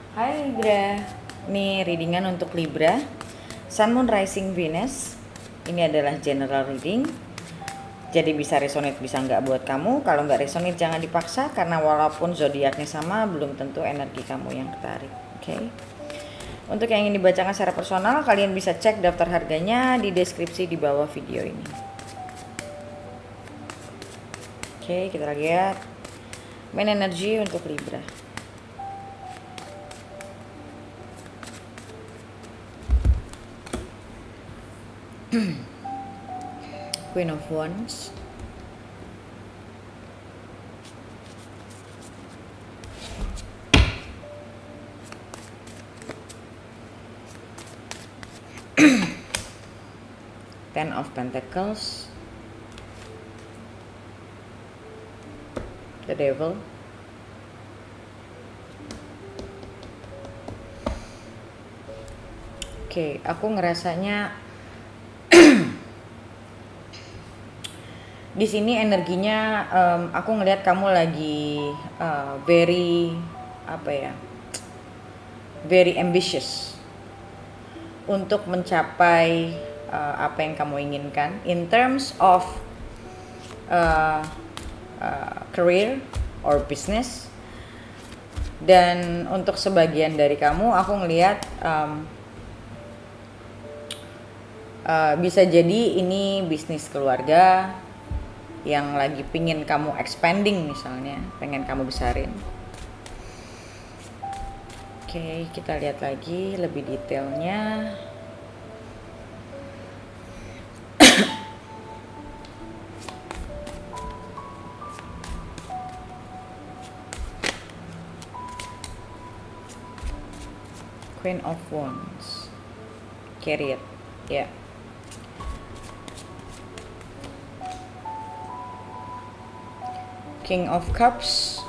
Hai Libra, ini readingan untuk Libra, Sun, Moon, Rising, Venus. Ini adalah general reading, jadi bisa resonate bisa nggak buat kamu. Kalau nggak resonate jangan dipaksa, karena walaupun zodiaknya sama belum tentu energi kamu yang ketarik. Oke. Untuk yang ingin dibacakan secara personal, kalian bisa cek daftar harganya di deskripsi di bawah video ini. Oke, kita lihat main energi untuk Libra. Queen of Wands, Ten of Pentacles, the Devil, Oke, aku ngerasanya di sini energinya aku ngelihat kamu lagi very apa ya, very ambitious untuk mencapai apa yang kamu inginkan in terms of career or business. Dan untuk sebagian dari kamu aku ngelihat bisa jadi ini bisnis keluarga yang lagi pingin kamu expanding, misalnya pengen kamu besarin. Oke, kita lihat lagi lebih detailnya. Queen of Wands, Chariot, ya. King of Cups,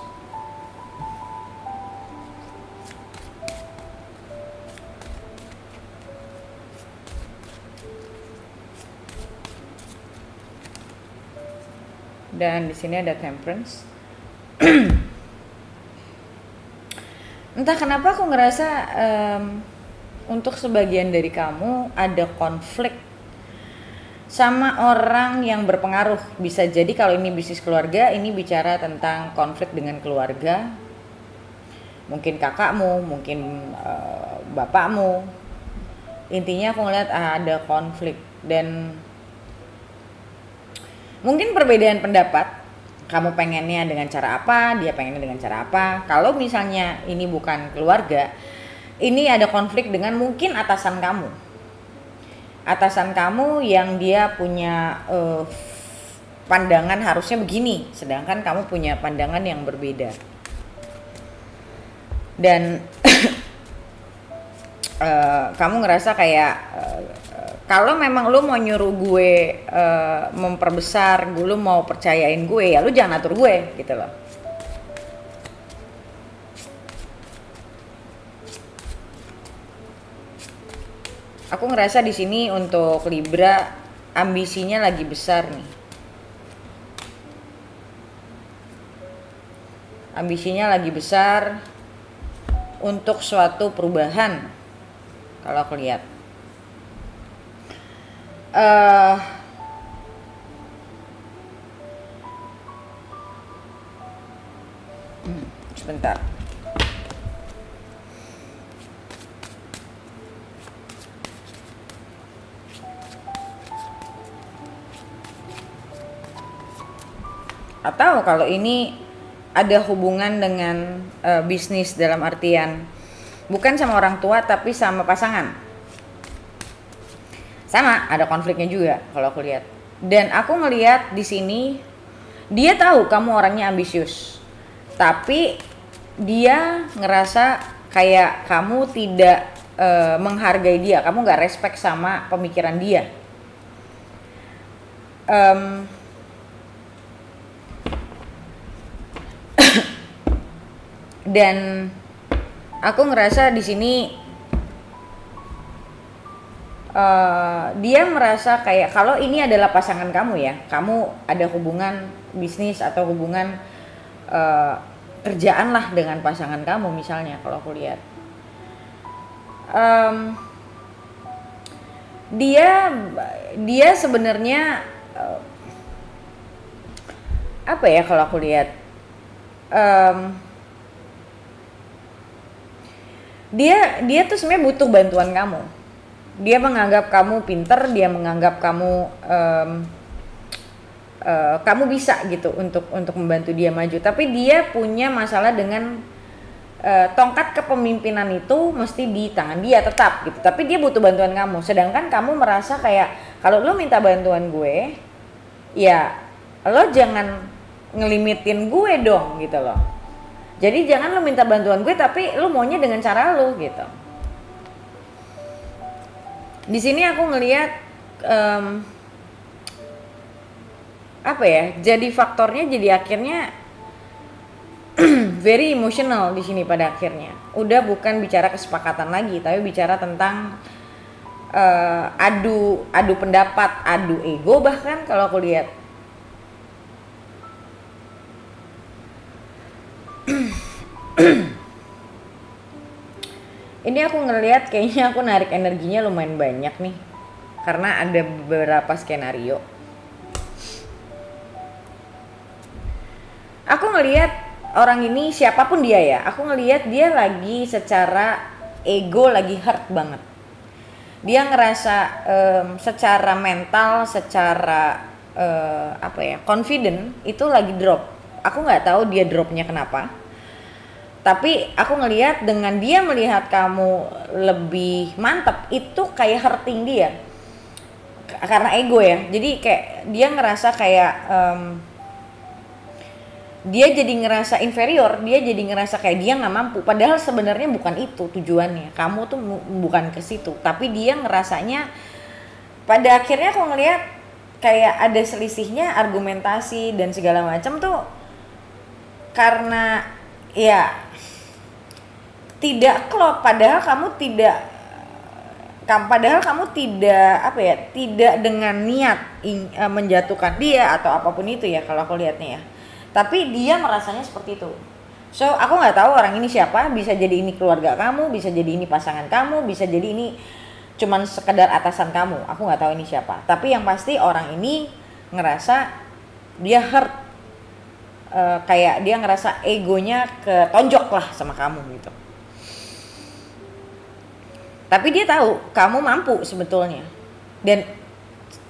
dan di sini ada Temperance. Entah kenapa aku ngerasa untuk sebagian dari kamu ada konflik sama orang yang berpengaruh. Bisa jadi kalau ini bisnis keluarga, ini bicara tentang konflik dengan keluarga. Mungkin kakakmu, mungkin bapakmu. Intinya aku ngeliat ada konflik dan mungkin perbedaan pendapat. Kamu pengennya dengan cara apa, dia pengennya dengan cara apa. Kalau misalnya ini bukan keluarga, ini ada konflik dengan mungkin atasan kamu. Atasan kamu yang dia punya pandangan harusnya begini, sedangkan kamu punya pandangan yang berbeda. Dan kamu ngerasa kayak kalau memang lu mau nyuruh gue memperbesar, lu mau percayain gue, ya lu jangan atur gue gitu loh. Aku ngerasa di sini untuk Libra ambisinya lagi besar nih. Ambisinya lagi besar untuk suatu perubahan. Kalau aku lihat. Sebentar. Atau kalau ini ada hubungan dengan bisnis dalam artian bukan sama orang tua tapi sama pasangan. Sama, ada konfliknya juga kalau aku lihat. Dan aku ngelihat di sini dia tahu kamu orangnya ambisius. Tapi dia ngerasa kayak kamu tidak menghargai dia, kamu nggak respect sama pemikiran dia. Dan aku ngerasa di sini dia merasa kayak kalau ini adalah pasangan kamu ya, kamu ada hubungan bisnis atau hubungan kerjaan lah dengan pasangan kamu misalnya kalau aku lihat. Em, dia dia sebenarnya apa ya kalau aku lihat, em, dia tuh sebenarnya butuh bantuan kamu. Dia menganggap kamu pinter, dia menganggap kamu bisa gitu untuk membantu dia maju. Tapi dia punya masalah dengan tongkat kepemimpinan itu mesti di tangan dia tetap gitu. Tapi dia butuh bantuan kamu. Sedangkan kamu merasa kayak kalau lo minta bantuan gue, ya lo jangan ngelimitin gue dong gitu loh. Jadi jangan lo minta bantuan gue tapi lo maunya dengan cara lo gitu. Di sini aku ngelihat apa ya? Jadi faktornya jadi akhirnya very emotional di sini pada akhirnya. Udah bukan bicara kesepakatan lagi, tapi bicara tentang adu pendapat, adu ego bahkan kalau aku lihat. Ini aku ngelihat kayaknya aku narik energinya lumayan banyak nih. Karena ada beberapa skenario. Aku ngelihat orang ini siapapun dia ya, aku ngelihat dia lagi secara ego lagi hurt banget. Dia ngerasa secara mental, secara apa ya, confident itu lagi drop. Aku nggak tahu dia dropnya kenapa. Tapi aku ngelihat dengan dia melihat kamu lebih mantep itu kayak hurting dia karena ego ya. Jadi kayak dia ngerasa kayak dia jadi ngerasa inferior, dia jadi ngerasa kayak dia nggak mampu. Padahal sebenarnya bukan itu tujuannya. Kamu tuh bukan ke situ. Tapi dia ngerasanya pada akhirnya aku ngelihat kayak ada selisihnya argumentasi dan segala macam tuh karena ya tidak klop, padahal kamu tidak apa ya, tidak dengan niat menjatuhkan dia atau apapun itu ya kalau aku lihatnya ya. Tapi dia merasanya seperti itu. So aku nggak tahu orang ini siapa, bisa jadi ini keluarga kamu, bisa jadi ini pasangan kamu, bisa jadi ini cuman sekedar atasan kamu. Aku nggak tahu ini siapa. Tapi yang pasti orang ini ngerasa dia hurt, kayak dia ngerasa egonya ketonjok lah sama kamu gitu. Tapi dia tahu kamu mampu sebetulnya. Dan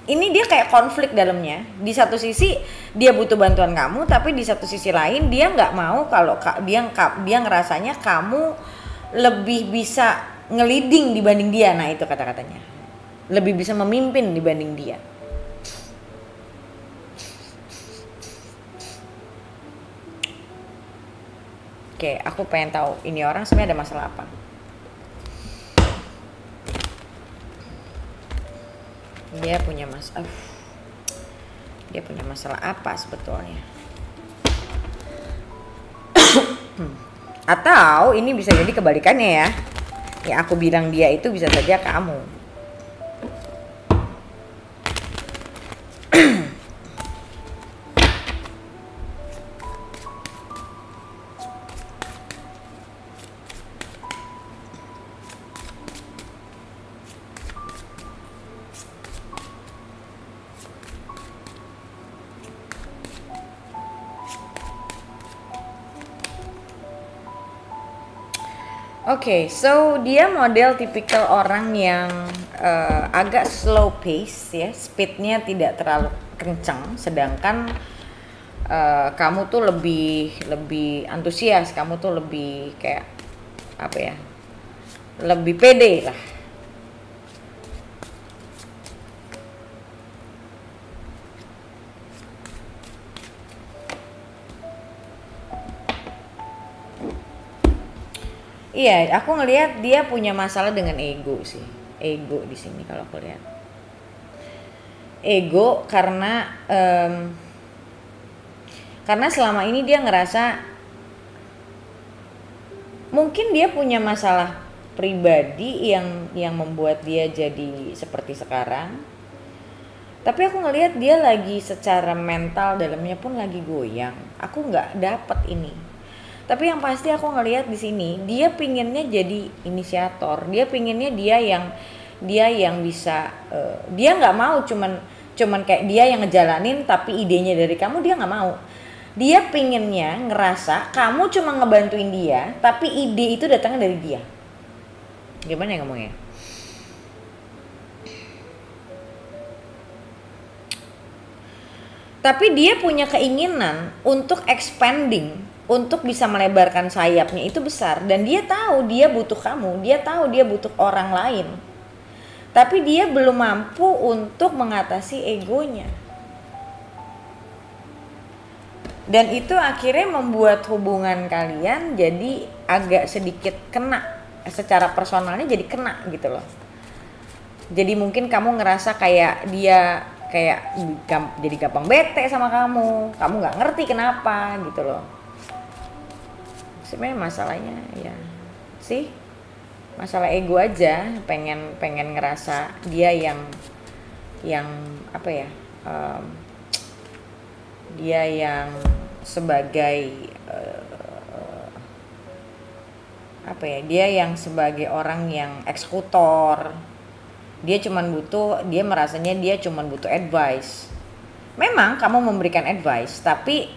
ini dia kayak konflik dalamnya. Di satu sisi dia butuh bantuan kamu, tapi di satu sisi lain dia nggak mau kalau dia ngerasanya kamu lebih bisa nge-leading dibanding dia. Nah itu kata-katanya. Lebih bisa memimpin dibanding dia. Oke, aku pengen tahu ini orang sebenarnya ada masalah apa. Dia punya masalah apa sebetulnya? Atau ini bisa jadi kebalikannya ya. Yang aku bilang dia itu bisa saja kamu. Oke, so dia model tipikal orang yang agak slow pace ya, speednya tidak terlalu kencang, sedangkan kamu tuh lebih antusias, kamu tuh lebih kayak apa ya, lebih pede lah. Iya, aku ngelihat dia punya masalah dengan ego sih. Ego di sini kalau aku lihat. Ego karena selama ini dia ngerasa mungkin dia punya masalah pribadi yang membuat dia jadi seperti sekarang. Tapi aku ngelihat dia lagi secara mental dalamnya pun lagi goyang. Aku nggak dapet ini. Tapi yang pasti aku ngelihat di sini dia pinginnya jadi inisiator, dia pinginnya dia yang bisa dia nggak mau cuman kayak dia yang ngejalanin tapi idenya dari kamu dia nggak mau. Dia pinginnya ngerasa kamu cuma ngebantuin dia tapi ide itu datangnya dari dia. Gimana ya ngomongnya? Tapi dia punya keinginan untuk expanding, untuk bisa melebarkan sayapnya itu besar. Dan dia tahu dia butuh kamu, dia tahu dia butuh orang lain. Tapi dia belum mampu untuk mengatasi egonya. Dan itu akhirnya membuat hubungan kalian jadi agak sedikit kena. Secara personalnya jadi kena gitu loh. Jadi mungkin kamu ngerasa kayak dia jadi gampang bete sama kamu nggak ngerti kenapa gitu loh. Sebenarnya masalahnya ya sih masalah ego aja, pengen ngerasa dia yang apa ya, dia yang sebagai apa ya, dia yang sebagai orang yang eksekutor. Dia merasanya dia cuman butuh advice. Memang kamu memberikan advice, tapi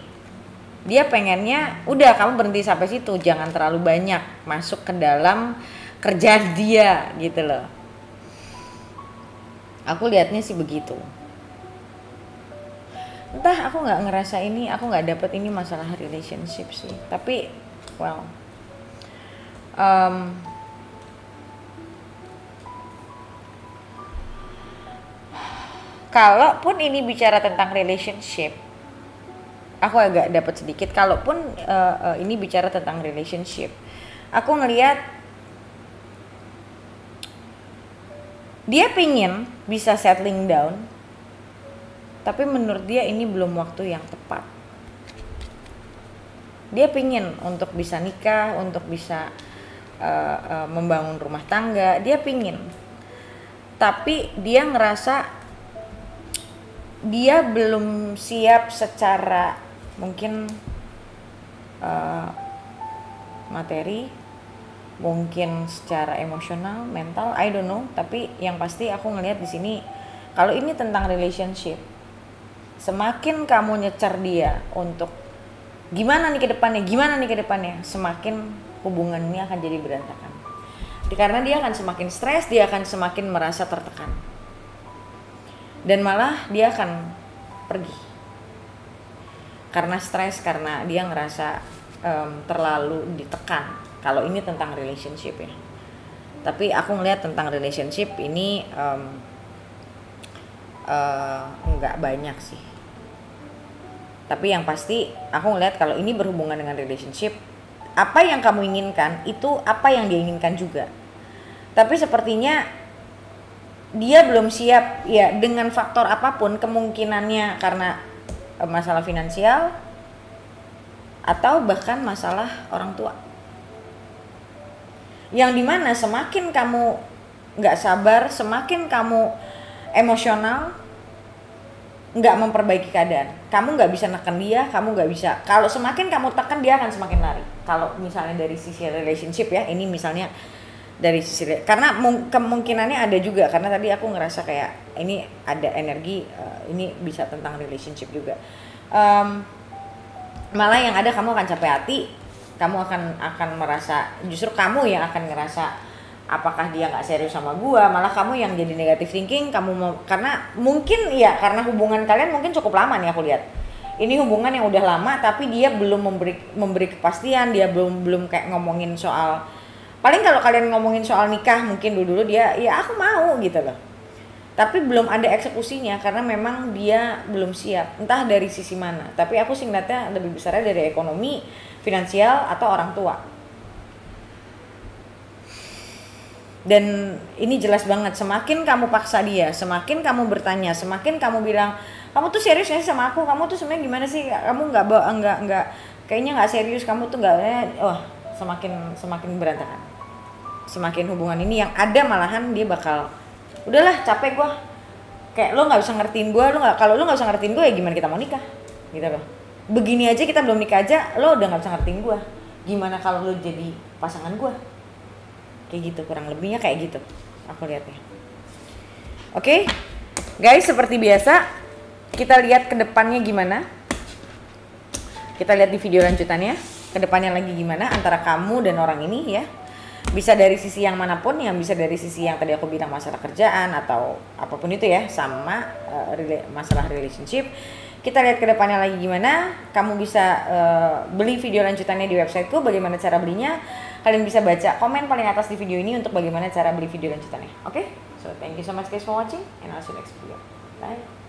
dia pengennya udah kamu berhenti sampai situ, jangan terlalu banyak masuk ke dalam kerjaan dia gitu loh. Aku lihatnya sih begitu. Entah, aku nggak ngerasa ini, aku nggak dapet ini masalah relationship sih. Tapi well, kalaupun ini bicara tentang relationship, aku agak dapat sedikit. Kalaupun ini bicara tentang relationship, aku ngelihat dia pingin bisa settling down, tapi menurut dia ini belum waktu yang tepat. Dia pingin untuk bisa nikah, untuk bisa membangun rumah tangga, dia pingin. Tapi dia ngerasa dia belum siap secara mungkin materi, mungkin secara emosional, mental, I don't know. Tapi yang pasti aku ngelihat di sini kalau ini tentang relationship, semakin kamu nyecer dia untuk gimana nih ke depannya, semakin hubungan ini akan jadi berantakan. Karena dia akan semakin stres, dia akan semakin merasa tertekan. Dan malah dia akan pergi karena stres, karena dia ngerasa terlalu ditekan. Kalau ini tentang relationship ya. Tapi aku ngelihat tentang relationship ini nggak banyak sih. Tapi yang pasti aku ngelihat kalau ini berhubungan dengan relationship, apa yang kamu inginkan itu apa yang dia inginkan juga. Tapi sepertinya dia belum siap ya, dengan faktor apapun, kemungkinannya karena masalah finansial atau bahkan masalah orang tua, yang dimana semakin kamu nggak sabar, semakin kamu emosional, nggak memperbaiki keadaan, kamu nggak bisa neken dia, kamu nggak bisa. Kalau semakin kamu tekan, dia akan semakin lari. Kalau misalnya dari sisi relationship ya, ini misalnya dari sisi, karena kemungkinannya ada juga, karena tadi aku ngerasa kayak ini ada energi, ini bisa tentang relationship juga. Malah yang ada kamu akan capek hati, kamu akan merasa, justru kamu yang akan ngerasa apakah dia nggak serius sama gua, malah kamu yang jadi negative thinking. Kamu mau, karena mungkin ya karena hubungan kalian mungkin cukup lama nih, aku lihat ini hubungan yang udah lama, tapi dia belum memberi kepastian, dia belum kayak ngomongin soal, paling kalau kalian ngomongin soal nikah mungkin dulu dia ya aku mau gitu loh, tapi belum ada eksekusinya karena memang dia belum siap, entah dari sisi mana. Tapi aku sih ngeliatnya lebih besarnya dari ekonomi, finansial, atau orang tua. Dan ini jelas banget, semakin kamu paksa dia, semakin kamu bertanya, semakin kamu bilang kamu tuh serius gak sih sama aku, kamu tuh sebenarnya gimana sih, kamu nggak kayaknya nggak serius, kamu tuh nggak, semakin berantakan. Semakin hubungan ini yang ada malahan dia bakal udahlah capek gue, kayak lo nggak bisa ngertiin gue, kalau lo nggak bisa ngertiin gue ya gimana kita mau nikah gitu loh. Begini aja kita belum nikah aja lo udah nggak bisa ngertiin gue, gimana kalau lu jadi pasangan gue, kayak gitu, kurang lebihnya kayak gitu aku lihatnya. Oke, guys, seperti biasa kita lihat ke depannya gimana. Kita lihat di video lanjutannya ke depannya lagi gimana antara kamu dan orang ini ya. Bisa dari sisi yang manapun, yang bisa dari sisi yang tadi aku bilang masalah kerjaan atau apapun itu ya, sama masalah relationship. Kita lihat ke depannya lagi gimana. Kamu bisa beli video lanjutannya di websiteku. Bagaimana cara belinya? Kalian bisa baca komen paling atas di video ini untuk bagaimana cara beli video lanjutannya. Oke? So thank you so much guys for watching and I'll see you next video. Bye.